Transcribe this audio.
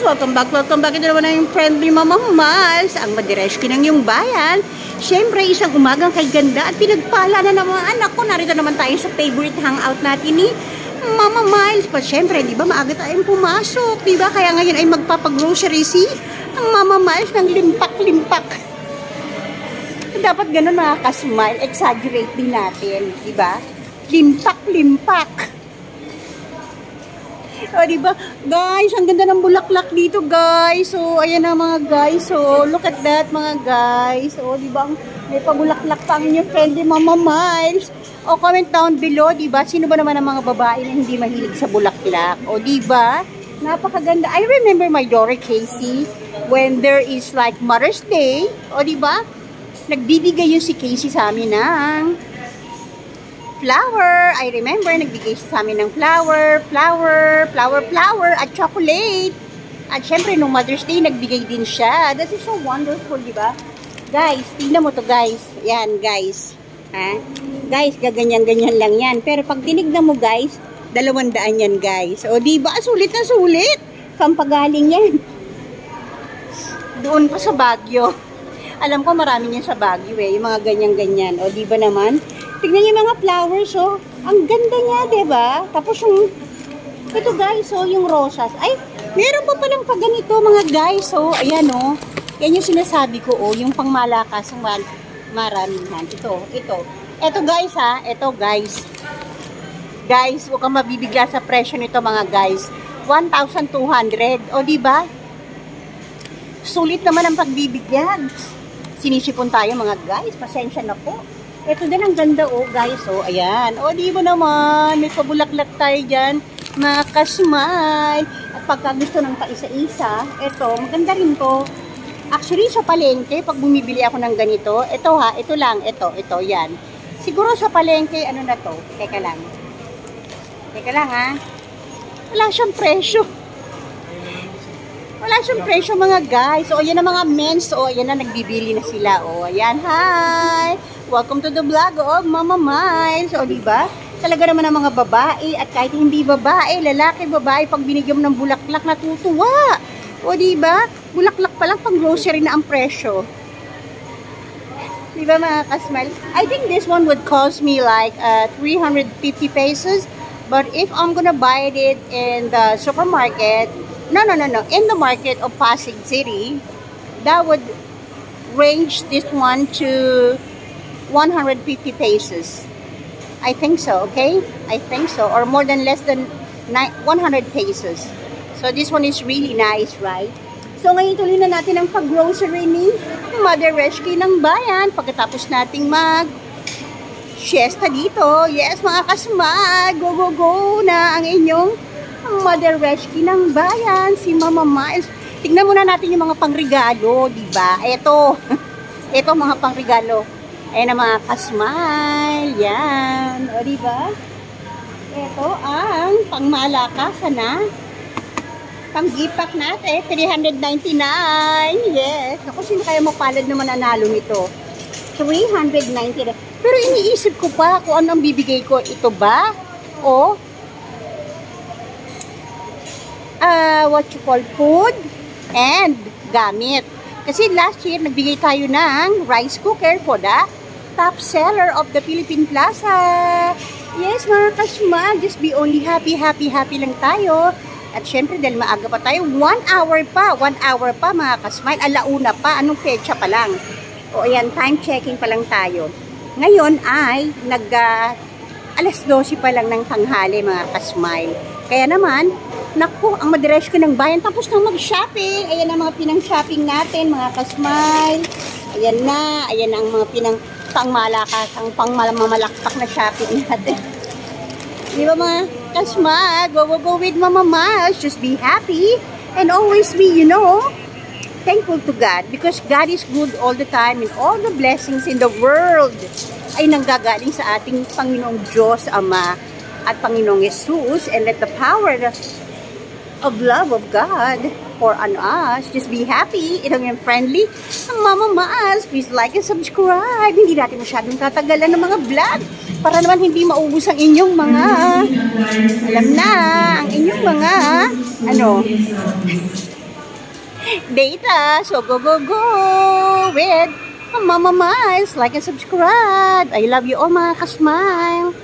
Miles! Welcome back! Ito naman na yung friendly Mama Miles, ang madireski ng yung bayan. Siyempre, isang umagang kay ganda at pinagpala na naman anak ko. Narito naman tayo sa favorite hangout natin ni Mama Miles. Pa siyempre, di ba, maaga tayong pumasok, di ba? Kaya ngayon ay magpapag-grocery si ang Mama Miles ng limpak-limpak. Dapat ganun mga ka-smile, exaggerate din natin, di ba? Limpak-limpak. O, diba? Guys, ang ganda ng bulaklak dito, guys. So, ayan na mga guys. So, look at that, mga guys. So, diba? May pabulaklak pa ang inyong friendly Mama Miles. O, comment down below, diba? Sino ba naman ang mga babae na hindi mahilig sa bulaklak? O, diba? Napakaganda. I remember my daughter, Casey, when there is like Mother's Day. O, diba? Nagbibigay yun si Casey sa amin ng flower. I remember, nagbigay siya sa amin ng flower, at chocolate. At syempre, nung Mother's Day, nagbigay din siya. That is so wonderful, di ba? Guys, tignan mo to, guys. Yan, guys. Ha? Guys, gaganyan-ganyan lang yan. Pero pag tinignan mo, guys, 200 yan, guys. O, di ba? Sulit na sulit. Pampagaling yan. Doon pa sa Baguio. Alam ko, marami niyan sa Baguio, eh. Yung mga ganyan-ganyan. O, di ba naman? Tignan niyo mga flowers, oh. Ang ganda niya, diba? Tapos yung, ito guys, oh, yung rosas. Ay, meron pa palang pa ganito, mga guys, oh. Ayan, oh. Yan yung sinasabi ko, oh. Yung pangmalakas, ang maramihan. Ito. Ito guys, ha. Ito, guys. Guys, huwag kang mabibigla sa presyo nito, mga guys. 1,200. O, diba? Sulit naman ang pagbibigyan. Sinisipon tayo, mga guys. Pasensya na po. Ito din ang ganda, oh, guys. Oh, ayan. Oh, di ba naman? May pabulaklak tayo dyan. Mga ka-smile. At pagka gusto ng paisa-isa, ito, maganda rin to. Actually, sa palengke, pag bumibili ako ng ganito, ito ha, ito lang, ito, yan. Siguro sa palengke, ano na to? Teka lang, ha. Wala siyang presyo. Wala siyang presyo, mga guys. O, ayan na mga men's. O, ayan na, nagbibili na sila. O, ayan, hi! Welcome to the vlog of Mama Miles. O, diba? Talaga naman ang mga babae at kahit hindi babae, lalaki, babae, pag binigyan mo ng bulaklak, natutuwa. O, diba? Bulaklak pa lang, pang grocery na ang presyo. Diba, mga ka-smile? I think this one would cost me like 350 pesos. But if I'm gonna buy it in the supermarket, no, in the market of Pasig City, that would range this one to 150 pesos. I think so, okay? I think so. Or more than less than 100 pesos. So this one is really nice, right? So ngayon tuloy na natin ang pag-grocery ni Mother Reski ng bayan. Pagkatapos nating mag-siesta dito. Yes, mga kasmag. Go na ang inyong Mother Reski ng bayan. Si Mama Miles. Tignan muna natin yung mga pangregalo, diba? Ito. Ito mga pangregalo. Ayan ang mga ka-smile. Yan. O, diba? Ito ang pangmalakasan na. Pang-gipak natin. 399. Yes. Ako, sino kaya mapalad na mananalo nito? 399. Pero iniisip ko pa kung ano ang bibigay ko. Ito ba? O, what you call food and gamit. Kasi last year, nagbigay tayo ng rice cooker for the top seller of the Philippine Plaza. Yes, mga kasma, just be only happy lang tayo. At syempre, dahil maaga pa tayo, 1 hour pa, mga kasmile, alauna pa, anong petsa pa lang. O ayan, time checking pa lang tayo. Ngayon ay, alas 12 pa lang ng tanghali, mga kasmile. Kaya naman, naku, ang madiresko ng bayan, tapos nang mag-shopping. Ayan ang mga pinang-shopping natin, mga kasmile. Ayan na, ayan ang mga pangmalakas, ang pangmamalakpak na shopping natin. Di ba mga kasmile? Go with Mama Miles. Just be happy and always be, thankful to God. Because God is good all the time and all the blessings in the world ay nanggagaling sa ating Panginoong Diyos, Ama at Panginoong Jesus, and let the power of love of God pour on us. Just be happy. Ito yung friendly Mama Miles. Please like and subscribe. Hindi natin masyadong tatagalan ng mga vlog para naman hindi maubos ang inyong mga data. So go, go, go with Mama Miles. Like and subscribe. I love you all mga ka-smile.